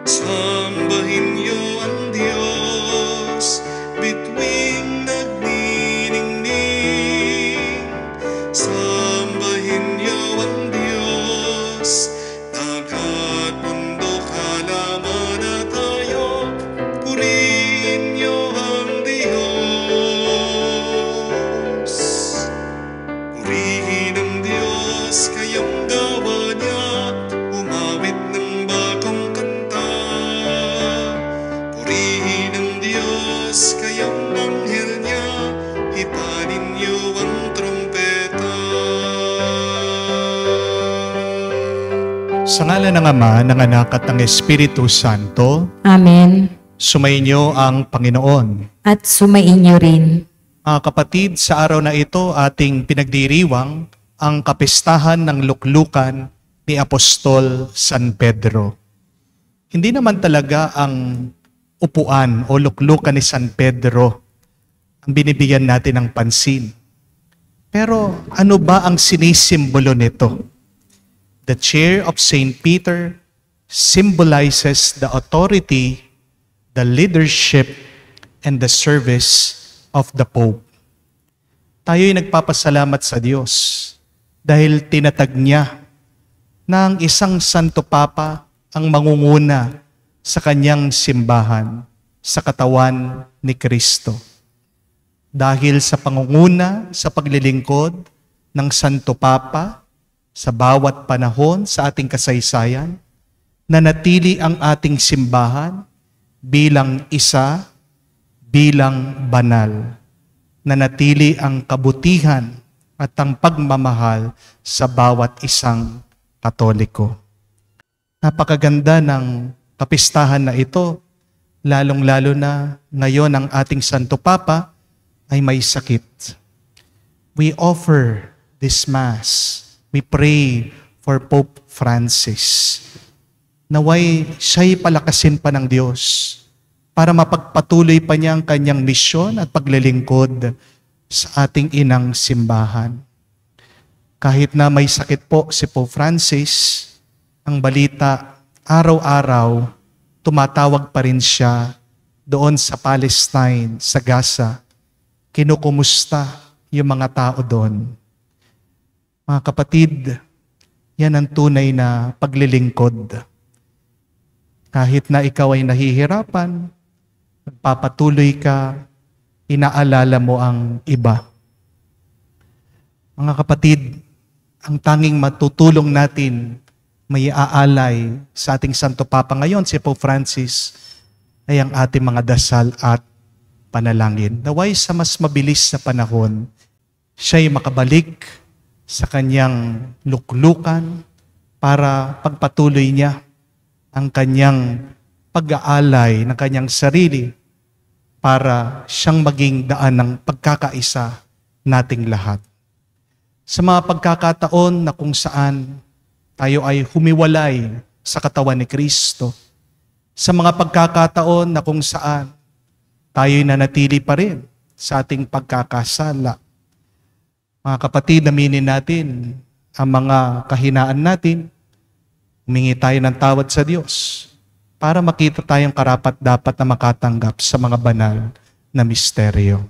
Sambahin niyo ang Diyos, bituing nagniningning. Sambahin niyo ang Diyos, dagat, bundok, halaman at hayop. Purihin niyo ang Diyos. Purihin ang Diyos, kayong gawa niya. Umawit ng bagong kanta. Purihin ang Diyos, kayong anghel niya. Hipanin niyo ang trumpeta. Sa ngalan ng Ama, ng Anak at ng Espiritu Santo, Amen. sumainyo ang Panginoon. At sumainyo rin. Mga kapatid, sa araw na ito ating pinagdiriwang ang kapistahan ng luklukan ni Apostol San Pedro. Hindi naman talaga ang upuan o luklukan ni San Pedro ang binibigyan natin ng pansin. Pero ano ba ang sinisimbolo nito? The chair of St. Peter symbolizes the authority, the leadership, and the service of the Pope. Tayo'y nagpapasalamat sa Diyos dahil tinatag niya na ang isang Santo Papa ang mangunguna sa kanyang simbahan, sa katawan ni Kristo. Dahil sa pangunguna, sa paglilingkod ng Santo Papa, sa bawat panahon sa ating kasaysayan, nanatili ang ating simbahan bilang isa, bilang banal. Nanatili ang kabutihan at ang pagmamahal sa bawat isang Katoliko. Napakaganda ng kapistahan na ito, lalong-lalo na ngayon ang ating Santo Papa ay may sakit. We offer this Mass. We pray for Pope Francis. Naway siya'y palakasin pa ng Diyos para mapagpatuloy pa niya ang kanyang misyon at paglilingkod sa ating inang simbahan. Kahit na may sakit po si Pope Francis, ang balita araw-araw tumatawag pa rin siya doon sa Palestine, sa Gaza. Kinukumusta yung mga tao doon. Mga kapatid, yan ang tunay na paglilingkod. Kahit na ikaw ay nahihirapan, nagpapatuloy ka, inaalala mo ang iba. Mga kapatid, ang tanging matutulong natin may aalay sa ating Santo Papa ngayon, si Pope Francis, ay ang ating mga dasal at panalangin. Naway sa mas mabilis na panahon, siya'y makabalik sa kanyang luklukan para pagpatuloy niya ang kanyang pag-aalay ng kanyang sarili para siyang maging daan ng pagkakaisa nating lahat. Sa mga pagkakataon na kung saan tayo ay humiwalay sa katawan ni Kristo, sa mga pagkakataon na kung saan tayo'y nanatili pa rin sa ating pagkakasala, mga kapatid, aminin natin ang mga kahinaan natin, humingi tayo ng tawad sa Diyos para makita tayong karapat-dapat na makatanggap sa mga banal na misteryo.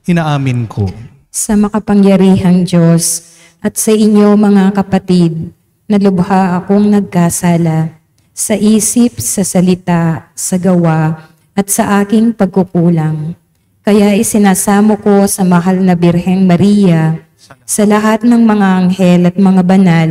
Inaamin ko Sa makapangyarihang Diyos at sa inyo mga kapatid, na lubha akong nagkasala sa isip, sa salita, sa gawa, at sa aking pagkukulang. Kaya isinasamo ko sa mahal na Birheng Maria, sa lahat ng mga anghel at mga banal,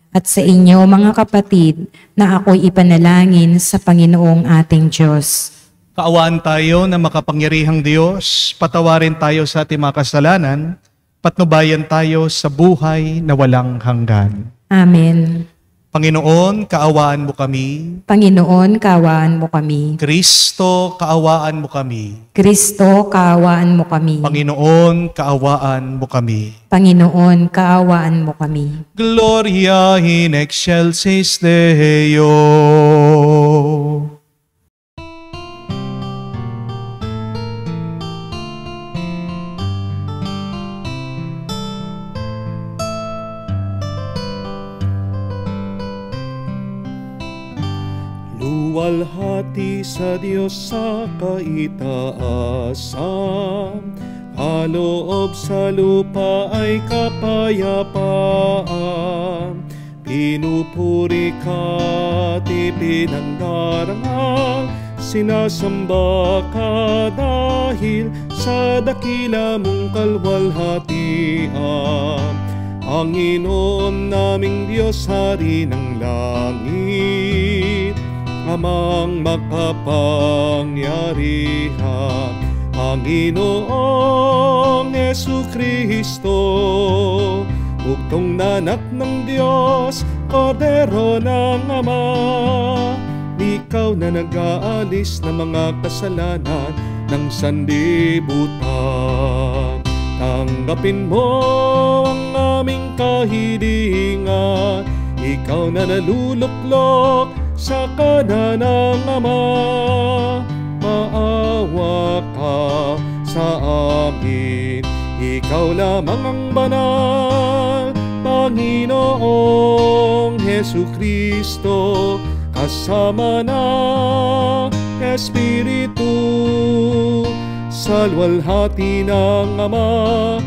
at sa inyo mga kapatid, na ako'y ipanalangin sa Panginoong ating Diyos. kaawaan tayo na makapangyarihang Diyos, patawarin tayo sa ating mga kasalanan, patnubayan tayo sa buhay na walang hanggan. Amen. Panginoon, kaawaan mo kami. Panginoon, kaawaan mo kami. Kristo, kaawaan mo kami. Kristo, kaawaan mo kami. Panginoon, kaawaan mo kami. Panginoon, kaawaan mo kami. Gloria in excelsis Deo. Luwalhati sa Diyos sa kaitaasan, kaloob sa lupa ay kapayapaan. Pinupuri ka't ipinandarangal, sinasamba ka dahil sa dakila mong kalwalhatian. Panginoon naming Diyos, Hari ng langit, Amang makapangyarihan, Panginoong Jesucristo, bugtong na anak ng Diyos, Kordero ng Ama. Ikaw na nag-aalis ng mga kasalanan ng sanlibutan. Tanggapin mo ang aming kahilingan, ikaw na naluluklok sa kanan ng Ama. Maawa ka sa amin, ikaw lamang ang banal, Panginoong Jesucristo, kasama na Espiritu, sa luwalhati ng Ama.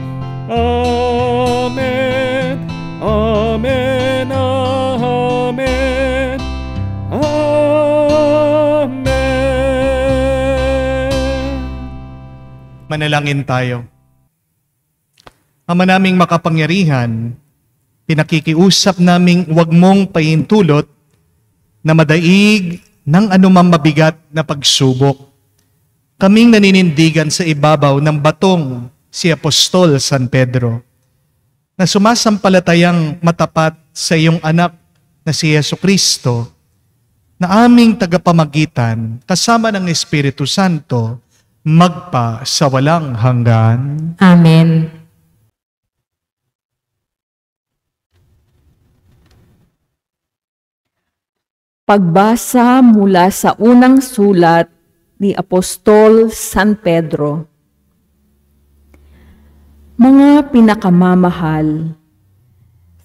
Amen, Amen, Amen, Amen. Manalangin tayo. Ama naming makapangyarihan, pinakikiusap naming huwag mong pahintulot na madaig ng anumang mabigat na pagsubok. Kaming naninindigan sa ibabaw ng batong si Apostol San Pedro, na sumasampalatayang matapat sa iyong anak na si Jesucristo, na aming tagapamagitan kasama ng Espiritu Santo, magpa sa walang hanggan. Amen. Pagbasa mula sa unang sulat ni Apostol San Pedro. Mga pinakamamahal,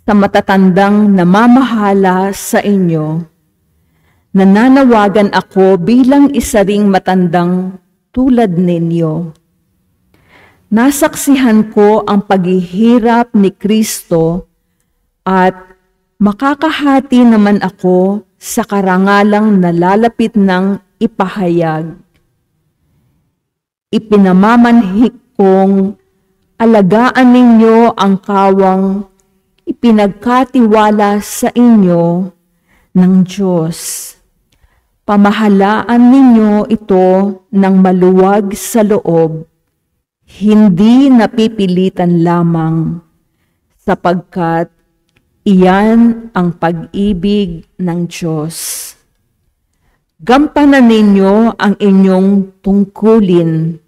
sa matatandang namamahala sa inyo, nananawagan ako bilang isa ring matandang tulad ninyo. Nasaksihan ko ang paghihirap ni Kristo at makakahati naman ako sa karangalang nalalapit ng ipahayag. Ipinamamanhik kong alagaan ninyo ang kawang ipinagkatiwala sa inyo ng Diyos. Pamahalaan ninyo ito ng maluwag sa loob, hindi napipilitan lamang, sapagkat iyan ang pag-ibig ng Diyos. Gampanan ninyo ang inyong tungkulin,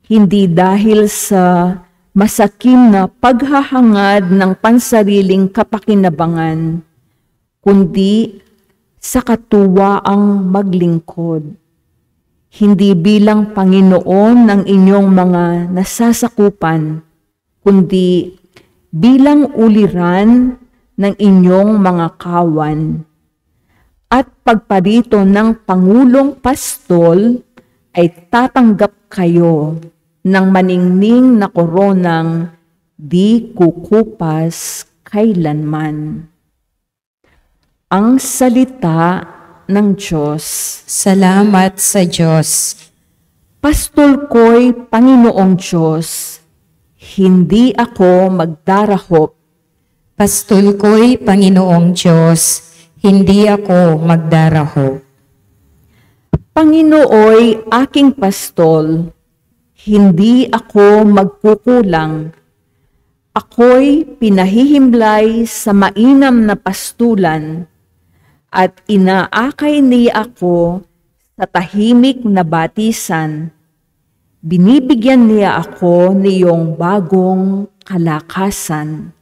hindi dahil sa masakim na paghahangad ng pansariling kapakinabangan, kundi sa katuwaang maglingkod. Hindi bilang Panginoon ng inyong mga nasasakupan, kundi bilang uliran ng inyong mga kawan. At pagparito ng Pangulong Pastol ay tatanggap kayo ng maningning na koronang di kukupas kailanman. Ang salita ng Diyos. Salamat sa Diyos. Pastol ko'y Panginoong Diyos, hindi ako magdarahop. Pastol ko'y Panginoong Diyos, hindi ako magdarahop. Panginooy aking pastol, hindi ako magkukulang. Ako'y pinahihimlay sa mainam na pastulan, at inaakay niya ako sa tahimik na batisan. Binibigyan niya ako niyong bagong kalakasan.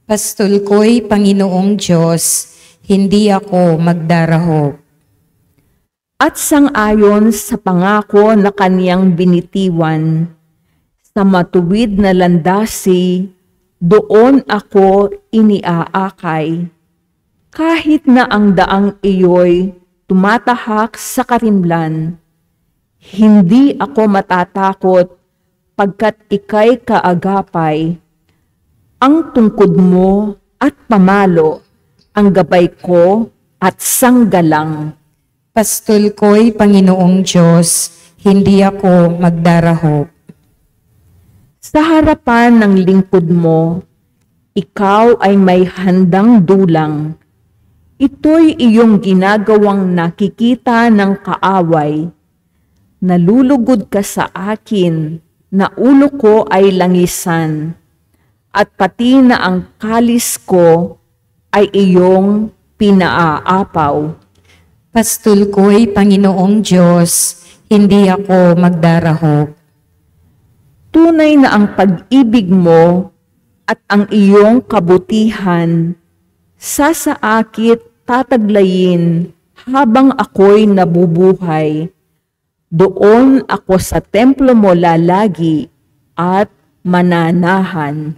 Pastol ko'y Panginoong Diyos, hindi ako magdarahop. At sangayon sa pangako na kaniyang binitiwan, sa matuwid na landasi, doon ako iniaakay. Kahit na ang daang iyo'y tumatahak sa karimlan. Hindi ako matatakot pagkat ika'y kaagapay. Ang tungkod mo at pamalo, ang gabay ko at sanggalang. Pastol ko'y Panginoong Diyos, hindi ako magdarahop. Sa harapan ng lingkod mo, ikaw ay may handang dulang. Ito'y iyong ginagawang nakikita ng kaaway. Nalulugod ka sa akin, na ulo ko ay langisan, at pati na ang kalis ko ay iyong pinaaapaw. Pastol ko'y Panginoong Diyos, hindi ako magdarahop. Tunay na ang pag-ibig mo at ang iyong kabutihan, sasaakit tataglayin habang ako'y nabubuhay. Doon ako sa templo mo lalagi at mananahan.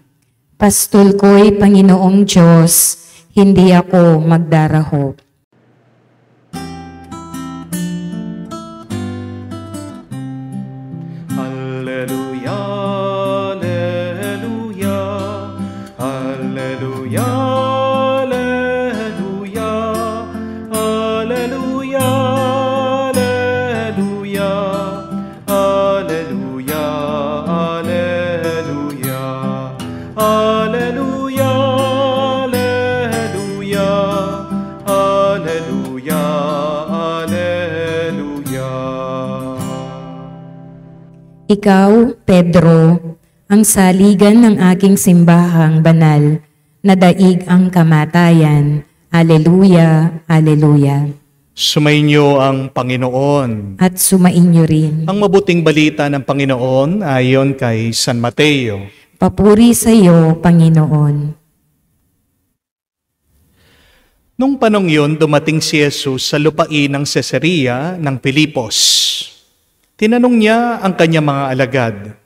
Pastol ko'y Panginoong Diyos, hindi ako magdarahop. Alleluia, alleluia, alleluia, alleluia, alleluia, alleluia, alleluia, alleluia, alleluia, alleluia, alleluia. Ikaw, Pedro, ang saligan ng aking simbahang banal, na daig ang kamatayan. Aleluya, aleluya. Sumainyo ang Panginoon. At sumainyo rin. Ang mabuting balita ng Panginoon ayon kay San Mateo. Papuri sa iyo, Panginoon. Nung panong yun, dumating si Jesus sa lupain ng Caesarea ng Pilipos. Tinanong niya ang kanyang mga alagad,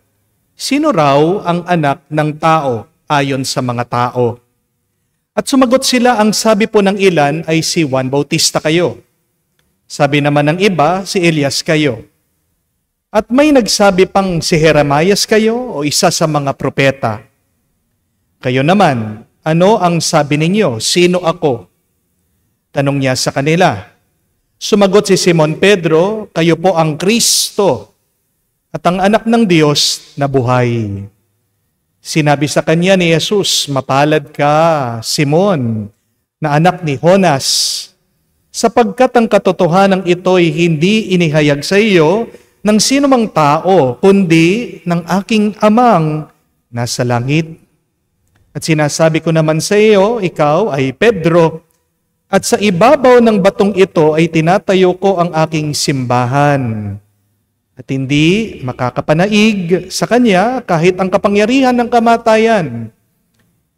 sino raw ang anak ng tao ayon sa mga tao? At sumagot sila, ang sabi po ng ilan ay si Juan Bautista kayo. Sabi naman ng iba, si Elias kayo. At may nagsabi pang si Jeremias kayo o isa sa mga propeta. Kayo naman, ano ang sabi ninyo? Sino ako? Tanong niya sa kanila. Sumagot si Simon Pedro, kayo po ang Kristo at ang anak ng Diyos na buhay. Sinabi sa kanya ni Jesus, mapalad ka, Simon, na anak ni Jonas, sapagkat ang katotohanan ito'y hindi inihayag sa iyo ng sinumang tao, kundi ng aking amang nasa langit. At sinasabi ko naman sa iyo, ikaw ay Pedro, at sa ibabaw ng batong ito ay tinatayo ko ang aking simbahan. At hindi makakapanaig sa kanya kahit ang kapangyarihan ng kamatayan.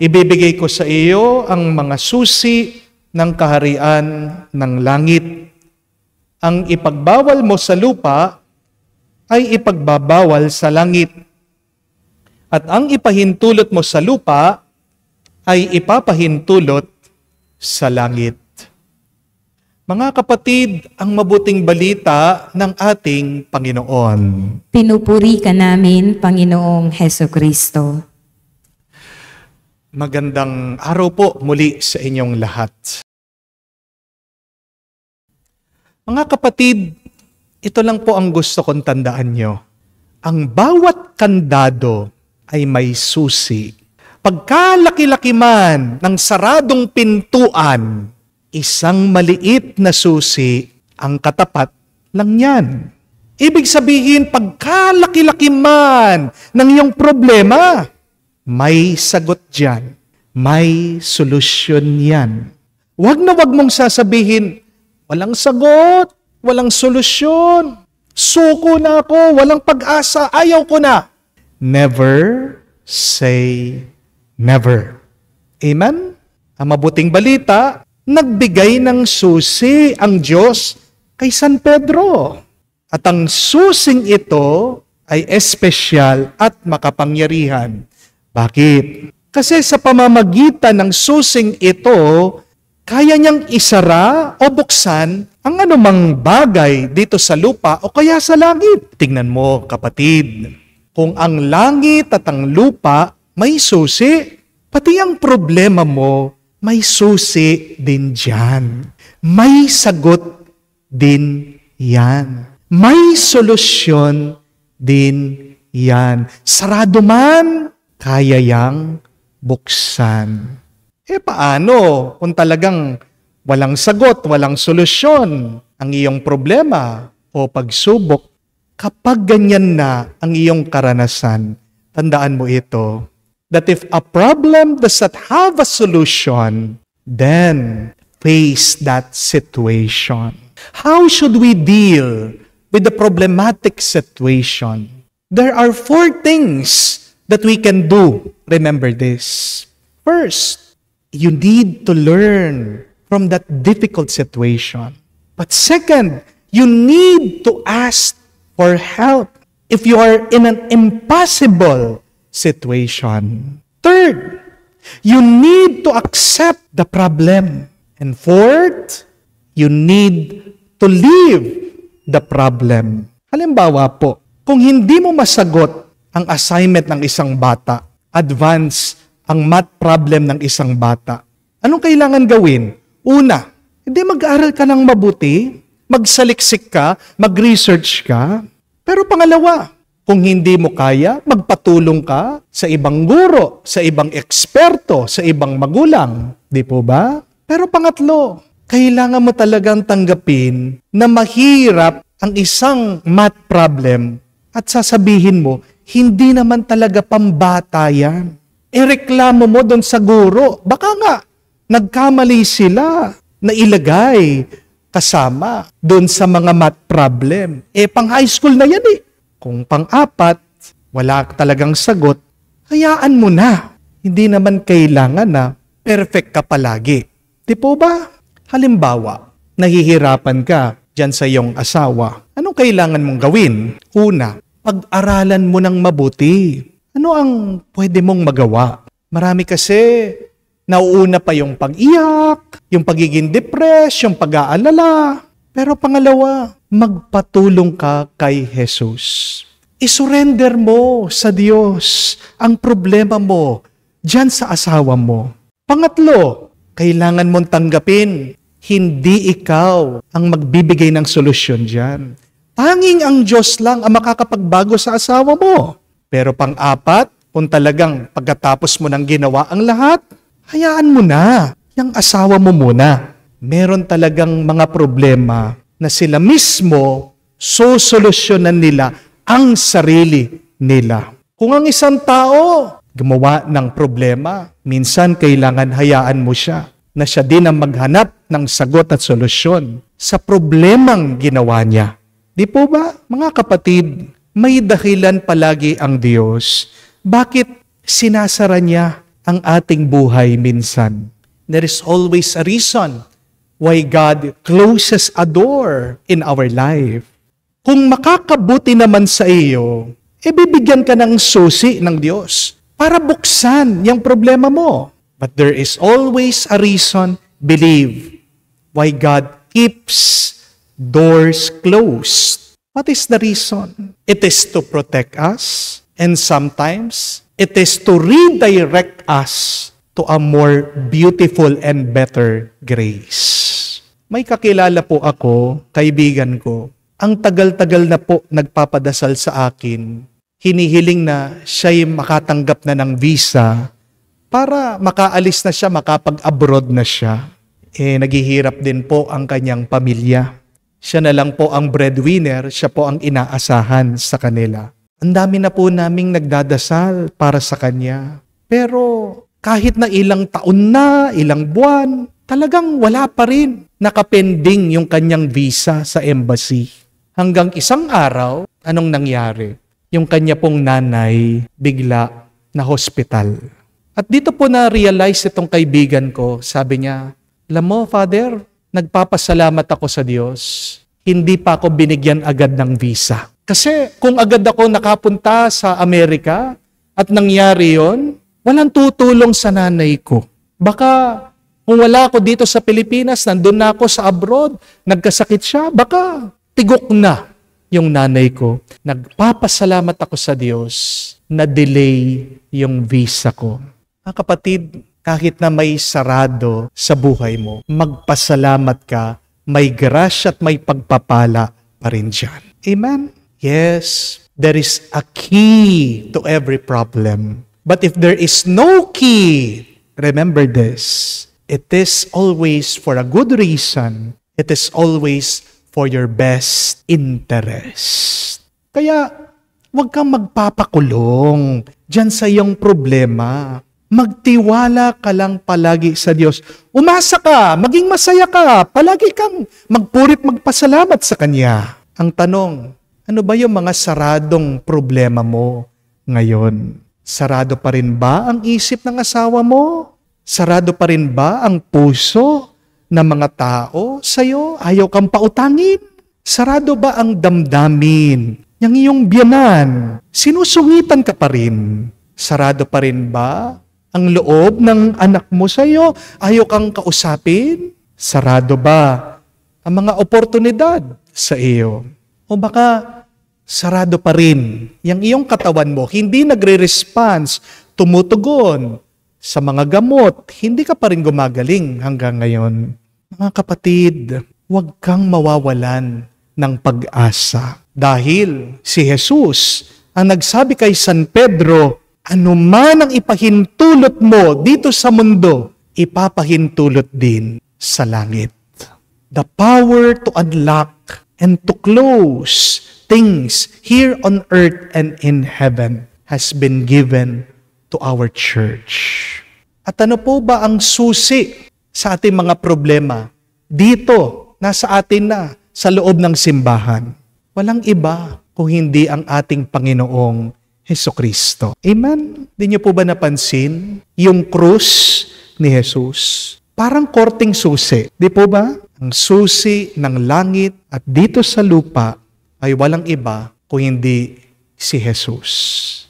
Ibibigay ko sa iyo ang mga susi ng kaharian ng langit. Ang ipagbawal mo sa lupa ay ipagbabawal sa langit. At ang ipahintulot mo sa lupa ay ipapahintulot sa langit. Mga kapatid, ang mabuting balita ng ating Panginoon. Pinupuri ka namin, Panginoong Heso Kristo. Magandang araw po muli sa inyong lahat. Mga kapatid, ito lang po ang gusto kong tandaan nyo. Ang bawat kandado ay may susi. Pagkalaki-laki man ng saradong pintuan, isang maliit na susi ang katapat lang yan. Ibig sabihin, pagkalaki-laki man ng iyong problema, may sagot dyan. May solusyon yan. Huwag na huwag mong sasabihin, walang sagot, walang solusyon, suko na ako, walang pag-asa, ayaw ko na. Never say never. Amen? Ang mabuting balita, nagbigay ng susi ang Diyos kay San Pedro. At ang susing ito ay espesyal at makapangyarihan. Bakit? Kasi sa pamamagitan ng susing ito Kaya niyang isara o buksan ang anumang bagay dito sa lupa o kaya sa langit. Tingnan mo, kapatid, kung ang langit at ang lupa may susi, pati ang problema mo may susi din dyan. May sagot din yan. May solusyon din yan. Sarado man, kaya yang buksan. Paano kung talagang walang sagot, walang solusyon ang iyong problema o pagsubok? Kapag ganyan na ang iyong karanasan, tandaan mo ito, that if a problem does not have a solution, then face that situation. How should we deal with the problematic situation? There are 4 things that we can do. Remember this. First, you need to learn from that difficult situation. But second, you need to ask for help if you are in an impossible situation. Third, you need to accept the problem. And fourth, you need to leave the problem. Halimbawa po, kung hindi mo masagot ang assignment ng isang bata, advance ang math problem ng isang bata, anong kailangan gawin? Una, hindi mag-aaral ka ng mabuti, magsaliksik ka, mag-research ka. Pero pangalawa, kung hindi mo kaya, magpatulong ka sa ibang guro, sa ibang eksperto, sa ibang magulang. Di po ba? Pero pangatlo, kailangan mo talagang tanggapin na mahirap ang isang math problem at sasabihin mo, hindi naman talaga pambata yan. Reklamo mo doon sa guro. Baka nga, nagkamali sila na ilagay kasama doon sa mga math problem. Pang high school na yan eh. Kung pang-apat, wala talagang sagot, hayaan mo na. Hindi naman kailangan na perfect ka palagi. Di po ba? Halimbawa, nahihirapan ka dyan sa iyong asawa. Anong kailangan mong gawin? Una, pag-aralan mo ng mabuti. Ano ang pwede mong magawa? Marami kasi, nauuna pa yung pag-iyak, yung pagiging depressed, yung pag-aalala. Pero pangalawa, magpatulong ka kay Jesus. Isurrender mo sa Diyos ang problema mo dyan sa asawa mo. Pangatlo, kailangan mong tanggapin, hindi ikaw ang magbibigay ng solusyon dyan. Tanging ang Diyos lang ang makakapagbago sa asawa mo. Pero pang-apat, kung talagang pagkatapos mo nang ginawa ang lahat, hayaan mo na, yung asawa mo muna. Meron talagang mga problema na sila mismo sosolusyonan nila ang sarili nila. Kung ang isang tao gumawa ng problema, minsan kailangan hayaan mo siya na siya din ang maghanap ng sagot at solusyon sa problemang ginawa niya. Di po ba, mga kapatid, may dahilan palagi ang Diyos. Bakit sinasara niya ang ating buhay minsan? There is always a reason why God closes a door in our life. Kung makakabuti naman sa iyo, bibigyan ka ng susi ng Diyos para buksan yung problema mo. But there is always a reason, believe, why God keeps doors closed. What is the reason? It is to protect us, and sometimes it is to redirect us to a more beautiful and better grace. May kakilala po ako, kaibigan ko, ang tagal-tagal na po nagpapadasal sa akin, hinihiling na siya'y makatanggap na ng visa para makaalis na siya, makapag-abroad na siya. Naghihirap din po ang kanyang pamilya. Siya na lang po ang breadwinner, siya po ang inaasahan sa kanila. Ang dami na po naming nagdadasal para sa kanya. Pero kahit na ilang taon na, ilang buwan, talagang wala pa rin nakapending yung kanyang visa sa embassy. Hanggang isang araw, anong nangyari? Yung kanya pong nanay bigla na hospital. At dito po na-realize itong kaibigan ko, sabi niya, alam mo, Father, nagpapasalamat ako sa Diyos. Hindi pa ako binigyan agad ng visa. Kasi kung agad ako nakapunta sa Amerika at nangyari yon, walang tutulong sa nanay ko. Baka Kung wala ako dito sa Pilipinas, nandun na ako sa abroad, nagkasakit siya, baka tigok na yung nanay ko. Nagpapasalamat ako sa Diyos na delay yung visa ko. Mga kapatid, kahit na may sarado sa buhay mo, magpasalamat ka, may grasya at may pagpapala pa rin dyan. Amen? Yes, there is a key to every problem. But if there is no key, remember this, it is always for a good reason. It is always for your best interest. Kaya, huwag kang magpapakulong dyan sa iyong problema. Magtiwala ka lang palagi sa Diyos. Umasa ka, maging masaya ka, palagi kang magpurit magpasalamat sa Kanya. Ang tanong, ano ba yung mga saradong problema mo ngayon? Sarado pa rin ba ang isip ng asawa mo? Sarado pa rin ba ang puso ng mga tao sa'yo? Ayaw kang pautangin? Sarado ba ang damdamin ng iyong biyanan? Sinusungitan ka pa rin? Sarado pa rin ba ang loob ng anak mo sa'yo? Ayaw kang kausapin? Sarado ba ang mga oportunidad sa iyo? O baka sarado pa rin yung iyong katawan mo, hindi nagre-response, tumutugon sa mga gamot, hindi ka pa rin gumagaling hanggang ngayon. Mga kapatid, huwag kang mawawalan ng pag-asa. Dahil si Jesus ang nagsabi kay San Pedro, ano man ang ipahintulot mo dito sa mundo, ipapahintulot din sa langit. The power to unlock and to close things here on earth and in heaven has been given to our church. At ano po ba ang susi sa ating mga problema? Dito, nasa atin na, sa loob ng simbahan. Walang iba kung hindi ang ating Panginoong Hesukristo. Amen? Di niyo po ba napansin yung krus ni Jesus? Parang korting susi. Di po ba? Ang susi ng langit at dito sa lupa ay walang iba kung hindi si Jesus.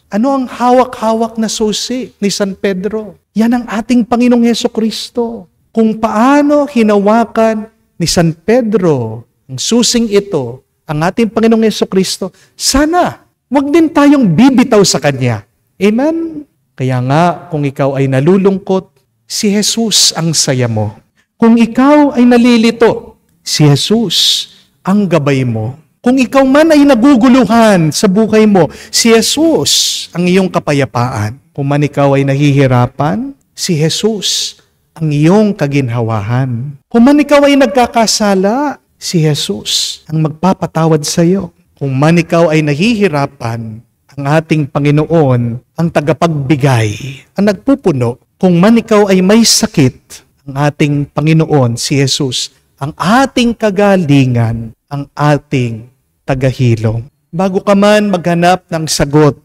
Ano ang hawak-hawak na susi ni San Pedro? Yan ang ating Panginoong Hesukristo. Kung paano hinawakan ni San Pedro ang susing ito, ang ating Panginoong Hesukristo, sana wag din tayong bibitaw sa Kanya. Amen? Kaya nga, kung ikaw ay nalulungkot, si Jesus ang saya mo. Kung ikaw ay nalilito, si Jesus ang gabay mo. Kung ikaw man ay naguguluhan sa buhay mo, si Jesus ang iyong kapayapaan. Kung man ikaw ay nahihirapan, si Jesus ang iyong kaginhawahan. Kung man ikaw ay nagkakasala, si Jesus ang magpapatawad sa iyo. Kung man ikaw ay nahihirapan, ang ating Panginoon ang tagapagbigay, ang nagpupuno. Kung man ikaw ay may sakit, ang ating Panginoon, si Jesus, ang ating kagalingan, ang ating tagahilom. Bago ka man maghanap ng sagot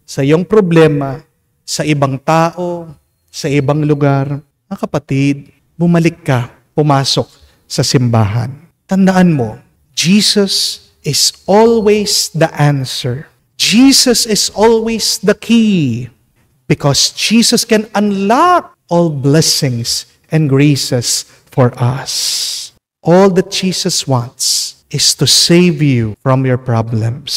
sa iyong problema, sa ibang tao, sa ibang lugar, mga kapatid, bumalik ka, pumasok sa simbahan. Tandaan mo, Jesus is always the answer. Jesus is always the key. Because Jesus can unlock all blessings and graces for us. All that Jesus wants is to save you from your problems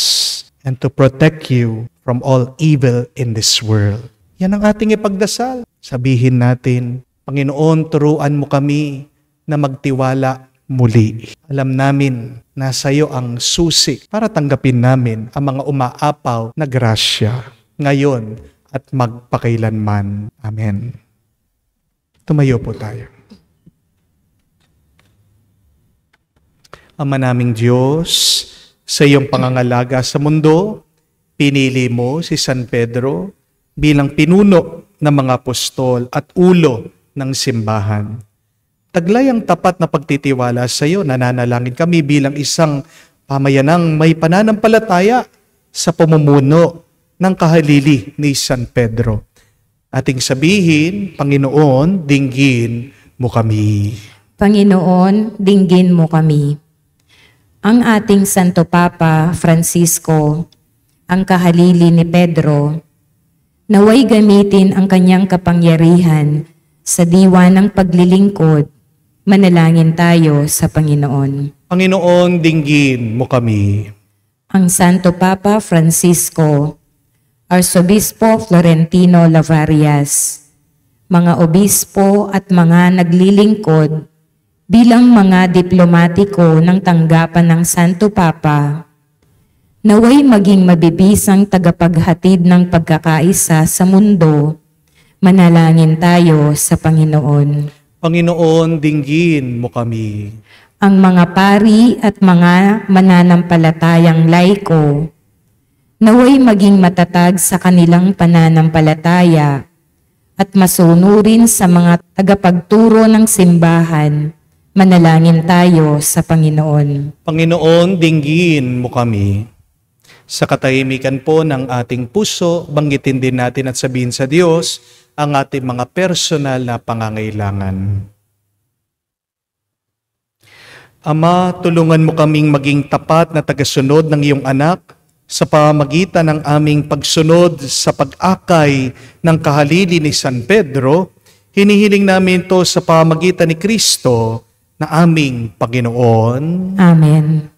and to protect you from all evil in this world. Yan ang ating ipagdasal. Sabihin natin, Panginoon, turuan mo kami na magtiwala muli. Alam namin na sa iyo ang susi para tanggapin namin ang mga umaapaw na grasya ngayon at magpakailanman. Amen. Tumayo po tayo. Ama naming Diyos, sa iyong pangangalaga sa mundo, pinili mo si San Pedro bilang pinuno ng mga apostol at ulo ng simbahan. Taglay ang tapat na pagtitiwala sa iyo, nananalangin kami bilang isang pamayanang may pananampalataya sa pamumuno ng kahalili ni San Pedro. Ating sabihin, Panginoon, dinggin mo kami. Panginoon, dinggin mo kami. Ang ating Santo Papa Francisco, ang kahalili ni Pedro, naway gamitin ang kanyang kapangyarihan Sa diwa ng paglilingkod, manalangin tayo sa Panginoon. Panginoon, dinggin mo kami. Ang Santo Papa Francisco, Arsobispo Florentino Lavarias, mga obispo at mga naglilingkod bilang mga diplomatiko ng tanggapan ng Santo Papa, naway maging mabibisang tagapaghatid ng pagkakaisa sa mundo, manalangin tayo sa Panginoon. Panginoon, dinggin mo kami. Ang mga pari at mga mananampalatayang laiko, naway maging matatag sa kanilang pananampalataya at masunurin sa mga tagapagturo ng simbahan, manalangin tayo sa Panginoon. Panginoon, dinggin mo kami. Sa katahimikan po ng ating puso, banggitin din natin at sabihin sa Diyos ang ating mga personal na pangangailangan. Ama, tulungan mo kaming maging tapat na tagasunod ng iyong anak sa pamamagitan ng aming pagsunod sa pag-akay ng kahalili ni San Pedro. Hinihiling namin to sa pamamagitan ni Kristo na aming Panginoon. Amen.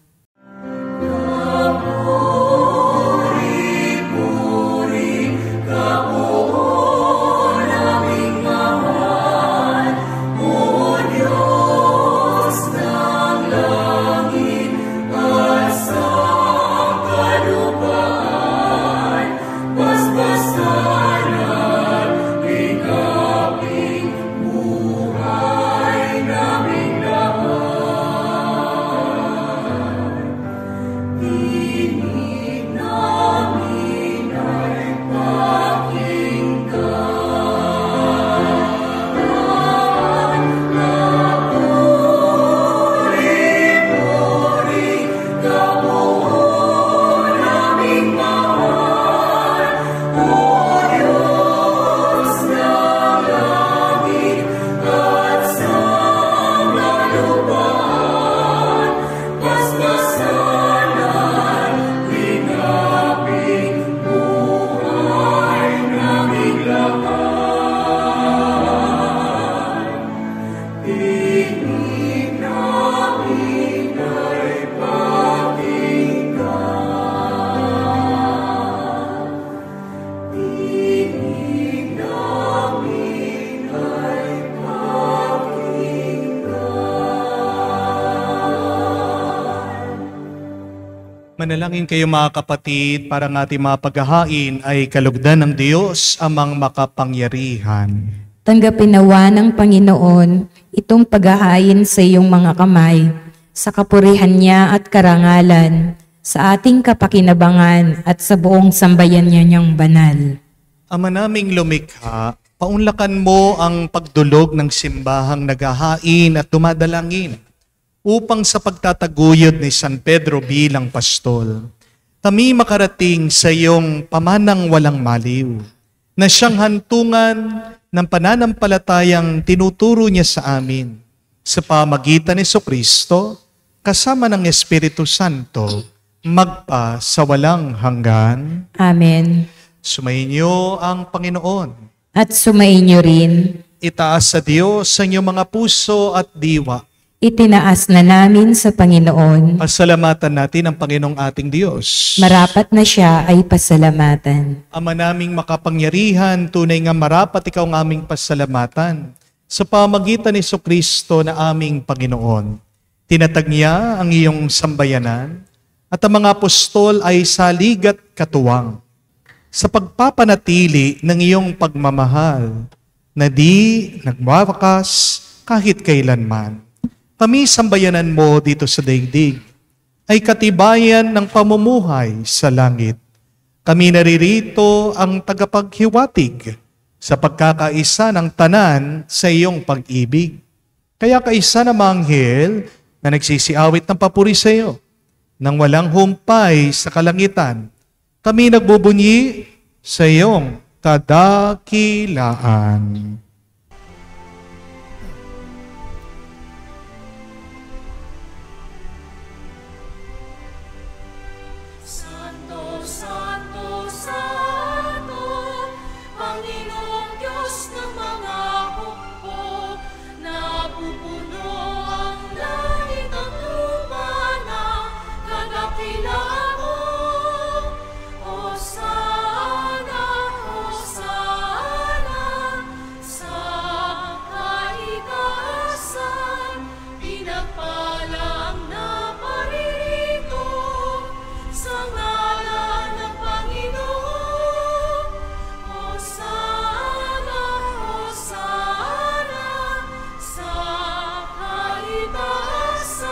Manalangin kayo mga kapatid para ng ating mga paghahain ay kalugdan ng Diyos amang makapangyarihan. Tanggapin nawa ng Panginoon itong paghahain sa iyong mga kamay, sa kapurihan niya at karangalan, sa ating kapakinabangan at sa buong sambayan niya niyang banal. Ama naming lumikha, paunlakan mo ang pagdulog ng simbahang naghahain at dumadalangin upang sa pagtataguyod ni San Pedro bilang pastol, kami makarating sa iyong pamanang walang maliw, na siyang hantungan ng pananampalatayang tinuturo niya sa amin sa pamagitan ni Jesucristo kasama ng Espiritu Santo, magpa sa walang hanggan. Amen. Sumayin niyo ang Panginoon. At sumayin niyo rin. Itaas sa Diyos sa inyong mga puso at diwa. Itinaas na namin sa Panginoon. Pasalamatan natin ang Panginoong ating Diyos. Marapat na siya ay pasalamatan. Ama naming makapangyarihan, tunay nga marapat ikaw ang aming pasalamatan sa pamagitan ni Jesucristo na aming Panginoon. Tinatag niya ang iyong sambayanan at ang mga apostol ay salig at katuwang sa pagpapanatili ng iyong pagmamahal na di nagwawakas kahit kailanman. Kami sambayanan mo dito sa daigdig ay katibayan ng pamumuhay sa langit. Kami naririto ang tagapaghiwatig sa pagkakaisa ng tanan sa iyong pag-ibig. Kaya kaisa na manghel na nagsisiawit ng papuri sa iyo, nang walang humpay sa kalangitan, kami nagbubunyi sa iyong kadakilaan. pala ang naparirito sa ngalan ng Panginoon. Hosana, Hosana sa kaitaasan.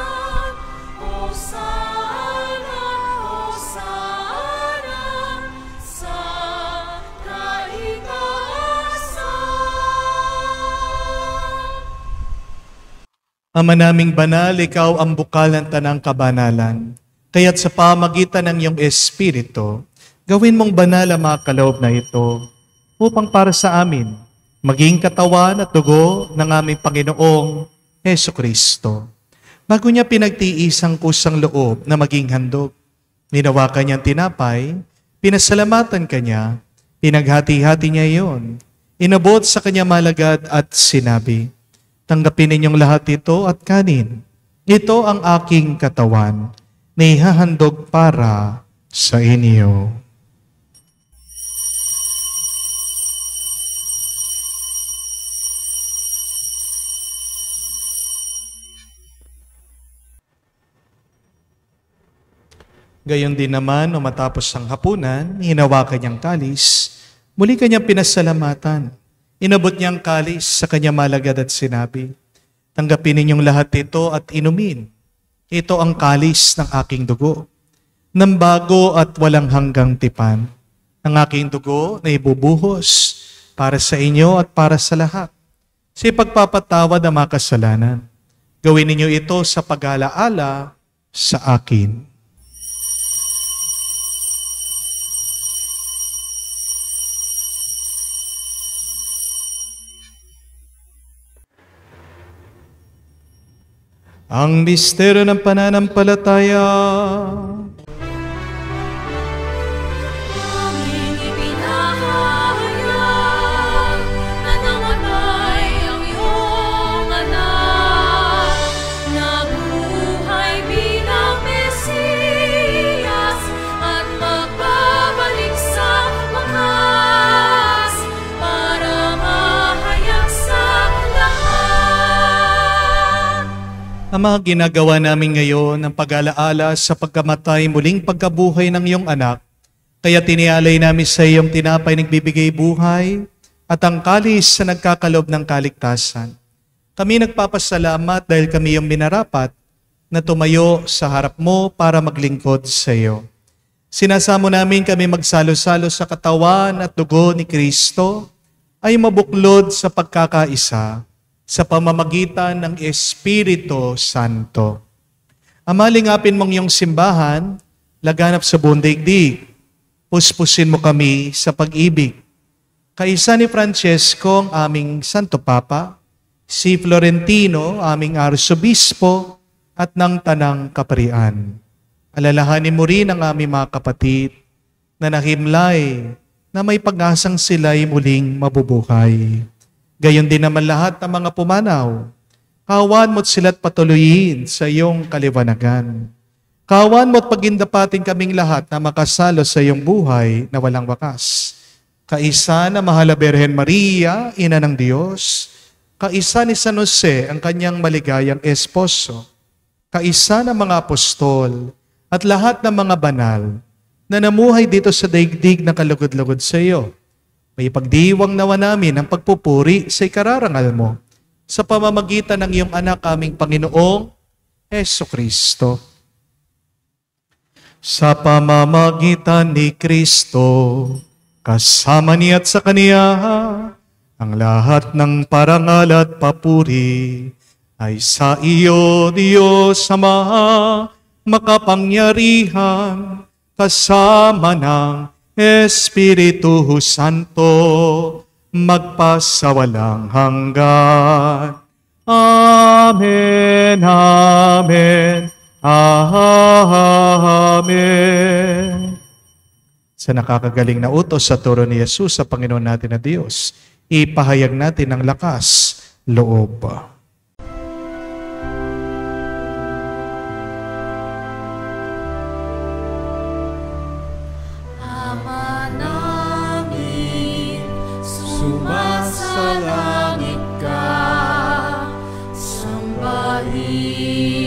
Hosana, Hosana sa kaitaasan. Ama naming banal, ikaw ang bukal ng tanang kabanalan. Kaya't sa pamagitan ng iyong Espiritu, gawin mong banal ang mga kaloob na ito upang para sa amin, maging katawan at dugo ng aming Panginoong Heso Kristo. Bago niya pinagtiis ang kusang loob na maging handog, ninawakan niyang tinapay, pinasalamatan kanya, pinaghati-hati niya iyon, inabot sa kanya malagad at sinabi, tanggapin ninyong lahat ito at kanin. Ito ang aking katawan na ihahandog para sa inyo. Gayon din naman, nung matapos ang hapunan, hinawakan niyang kalis, muli kanyang pinasalamatan. Inabot niyang kalis sa kanya malagad at sinabi, tanggapin ninyong lahat ito at inumin. Ito ang kalis ng aking dugo, ng bago at walang hanggang tipan, ng aking dugo na ibubuhos para sa inyo at para sa lahat, sa ipagpapatawad ang mga kasalanan. Gawin ninyo ito sa pag-alaala sa akin. Ang misteryo ng pananampalataya. Aming ipinahayag na namatay ang iyong anak, nabuhay bilang Mesiyas at magbabalik sa wakas para mahayag sa lahat. Ang mga ginagawa namin ngayon ng pag-alaala sa pagkamatay muling pagkabuhay ng iyong anak, kaya tinialay namin sa iyong tinapay nagbibigay buhay at ang kalis sa nagkakalob ng kaligtasan. Kami nagpapasalamat dahil kami yung minarapat na tumayo sa harap mo para maglingkod sa iyo. Sinasamo namin kami magsalo-salo sa katawan at dugo ni Kristo ay mabuklod sa pagkakaisa sa pamamagitan ng Espiritu Santo. Ama, lingapin mong iyong simbahan, laganap sa buong daigdig. Puspusin mo kami sa pag-ibig. Kaisa ni Francesco, ang aming Santo Papa, si Florentino, aming Arsobispo, at ng Tanang Kaparian. Alalahanin mo rin ang aming mga kapatid na nahimlay na may pag-asang sila'y muling mabubuhay. Gayon din naman lahat ng mga pumanaw. Kawan mo't sila't patuloyin sa iyong kaliwanagan. Kawan mo't pagindapatin kaming lahat na makasalo sa iyong buhay na walang wakas. Kaisa na mahal na Birhen Maria, Ina ng Diyos. Kaisa ni San Jose, ang kanyang maligayang esposo. Kaisa ng mga apostol at lahat ng mga banal na namuhay dito sa daigdig na kalugod-lugod sa iyo. May pagdiwang nawa namin ang pagpupuri sa ikararangal mo sa pamamagitan ng iyong anak aming Panginoong Heso Kristo. Sa pamamagitan ni Kristo, kasama niya at sa Kaniya, ang lahat ng parangal at papuri ay sa iyo, Diyos Ama, makapangyarihan, kasama ng Espiritu Santo, magpasawalang hanggan. Amen, amen, amen. Sa nakakagaling na utos sa turo ni Jesus sa Panginoon natin na Diyos, ipahayag natin ang lakas, loob. Sumasalangit ka, sambahin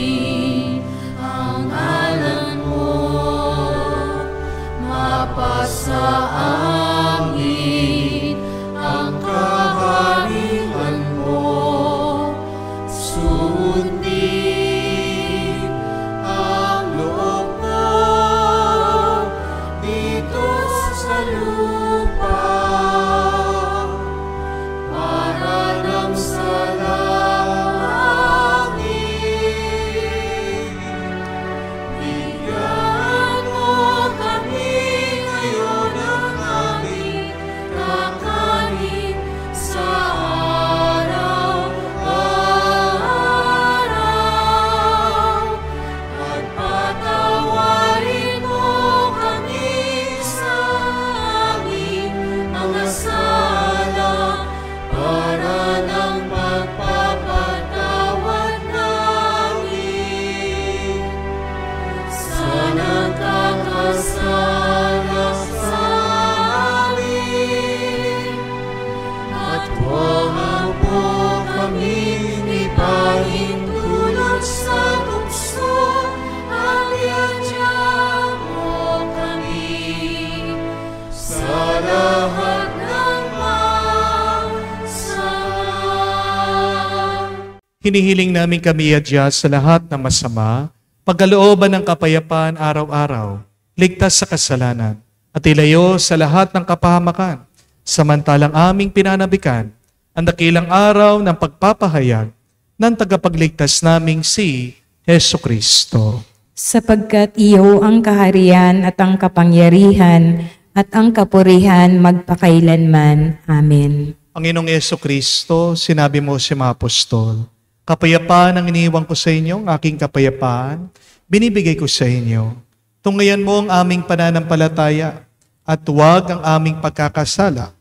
Hinihiling namin kami adya sa lahat ng masama, pagkalooban ng kapayapaan araw-araw, ligtas sa kasalanan, at ilayo sa lahat ng kapahamakan, samantalang aming pinanabikan ang dakilang araw ng pagpapahayag ng tagapagligtas naming si Hesu Kristo. Sapagkat iyo ang kaharian at ang kapangyarihan at ang kapurihan magpakailanman. Amen. Panginoong Hesu Kristo, sinabi mo sa mga apostol, kapayapaan ang iniwan ko sa inyo, ang aking kapayapaan, binibigay ko sa inyo. Tungayan mo ang aming pananampalataya at huwag ang aming pagkakasala.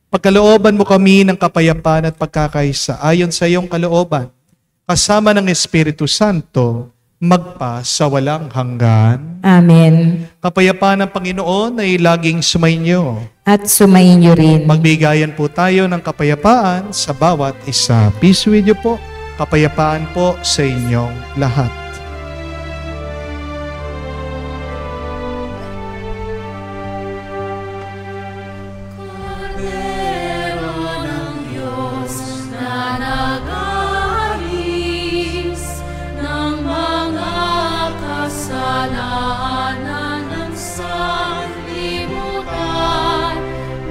Pagkalooban mo kami ng kapayapaan at pagkakaisa ayon sa iyong kalooban, kasama ng Espiritu Santo, magpa sa walang hanggan. Amen. Kapayapaan ng Panginoon ay laging sumainyo. At sumainyo rin. Magbigayan po tayo ng kapayapaan sa bawat isa. Peace with you po. Kapayapaan po sa inyong lahat. Cordero ng Diyos na nag-aalis ng mga kasalanan ng sanlibutan,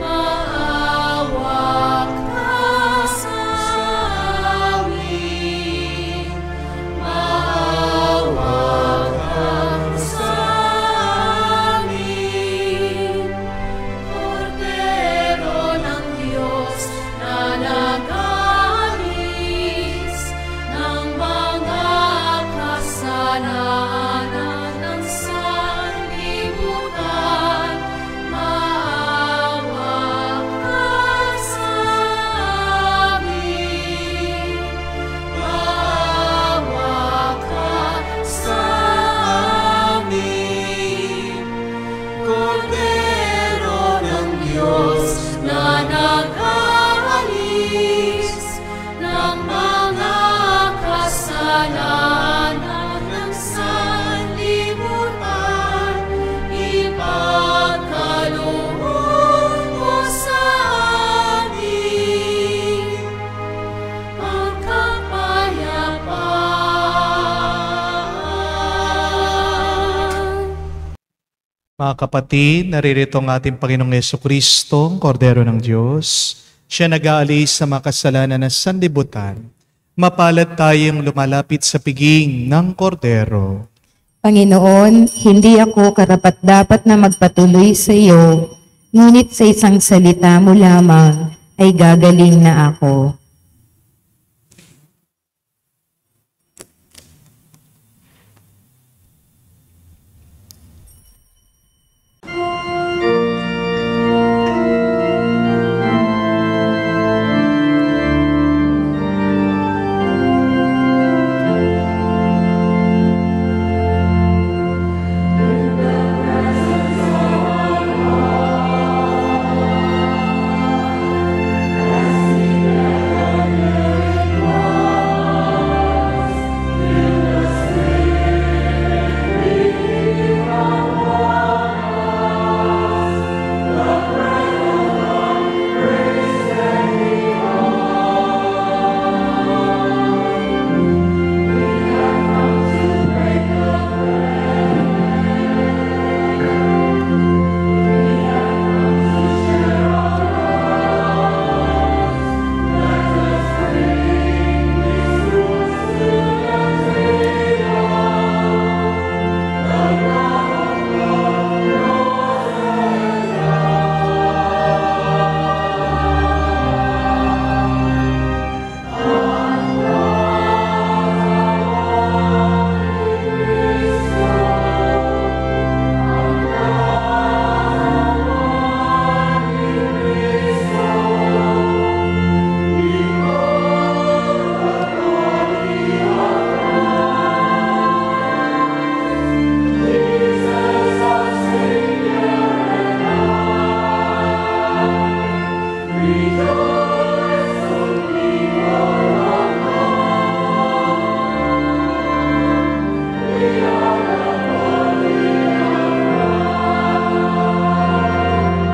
maawa ka sa amin. Maawa ka sa amin. Cordero ng Diyos na nag-aalis ng mga kasalanan ng sanlibutan, maawa ka sa amin. Maawa ka sa amin. Cordero ng Diyos na nag-aalis ng mga kasalanan ng sanlibutan, ipagkaloob mo sa amin ang kapayapaan. Mga kapatid, naririto ang ating Panginoong Jesucristo, Kordero ng Diyos. Siya nag-aalis sa mga kasalanan ng sanlibutan. Mapalad tayong lumalapit sa piging ng Kordero. Panginoon, hindi ako karapat-dapat na magpatuloy sa iyo, ngunit sa isang salita mo lamang ay gagaling na ako.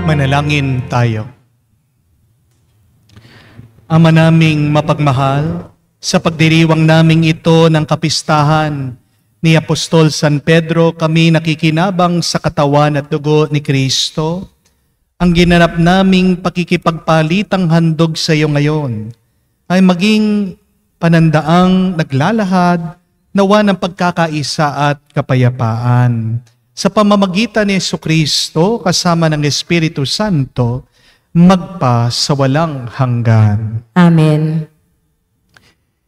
Manalangin tayo. Ama naming mapagmahal, Sa pagdiriwang naming ito ng kapistahan ni Apostol San Pedro, kami nakikinabang sa katawan at dugo ni Kristo. Ang ginanap naming pakikipagpalitang handog sa iyo ngayon ay maging panandaang naglalahad nawa ng pagkakaisa at kapayapaan. Sa pamamagitan ni Jesucristo kasama ng Espiritu Santo, magpa sa walang hanggan. Amen.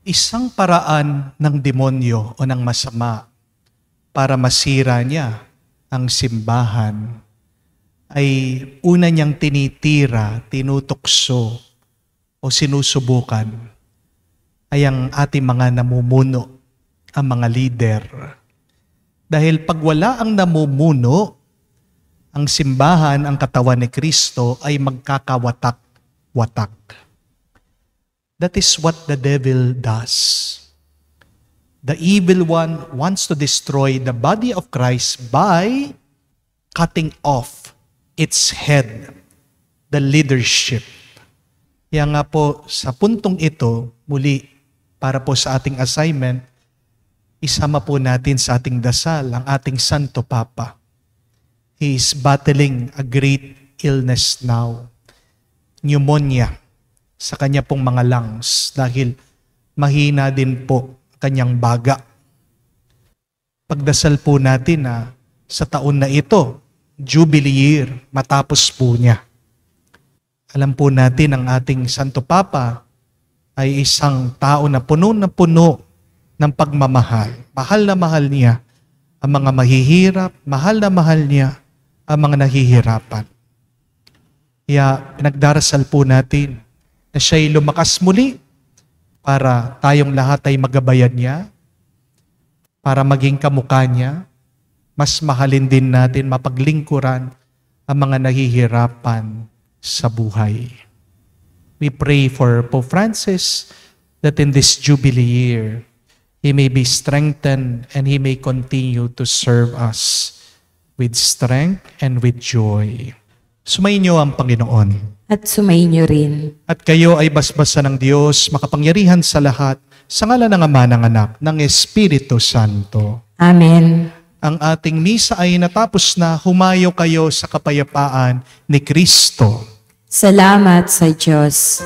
Isang paraan ng demonyo o ng masama para masira niya ang simbahan ay una niyang tinitira, tinutukso o sinusubukan ay ang ating mga namumuno, ang mga leader. Dahil pag wala ang namumuno, ang simbahan, ang katawan ni Kristo ay magkakawatak-watak. That is what the devil does. The evil one wants to destroy the body of Christ by cutting off its head, the leadership. Kaya nga po, sa puntong ito, muli, para po sa ating assignment, isama po natin sa ating dasal ang ating Santo Papa. He is battling a great illness now. Pneumonia sa kanya pong mga lungs dahil mahina din po kanyang baga. Pagdasal po natin na sa taon na ito, Jubilee year, matapos po niya. Alam po natin ang ating Santo Papa ay isang tao na puno ng pagmamahal. Mahal na mahal niya ang mga mahihirap, mahal na mahal niya ang mga nahihirapan. Kaya pinagdarasal po natin na siya'y lumakas muli para tayong lahat ay magabayan niya, para maging kamukha niya, mas mahalin din natin, mapaglingkuran ang mga nahihirapan sa buhay. We pray for Pope Francis that in this Jubilee year, he may be strengthened and he may continue to serve us with strength and with joy. Sumainyo ang Panginoon. At sumainyo rin. At kayo ay basbasan ng Diyos, makapangyarihan sa lahat, sa ngalan ng Ama, ng Anak, ng Espiritu Santo. Amen. Ang ating misa ay natapos na. Humayo kayo sa kapayapaan ni Kristo. Salamat sa Diyos.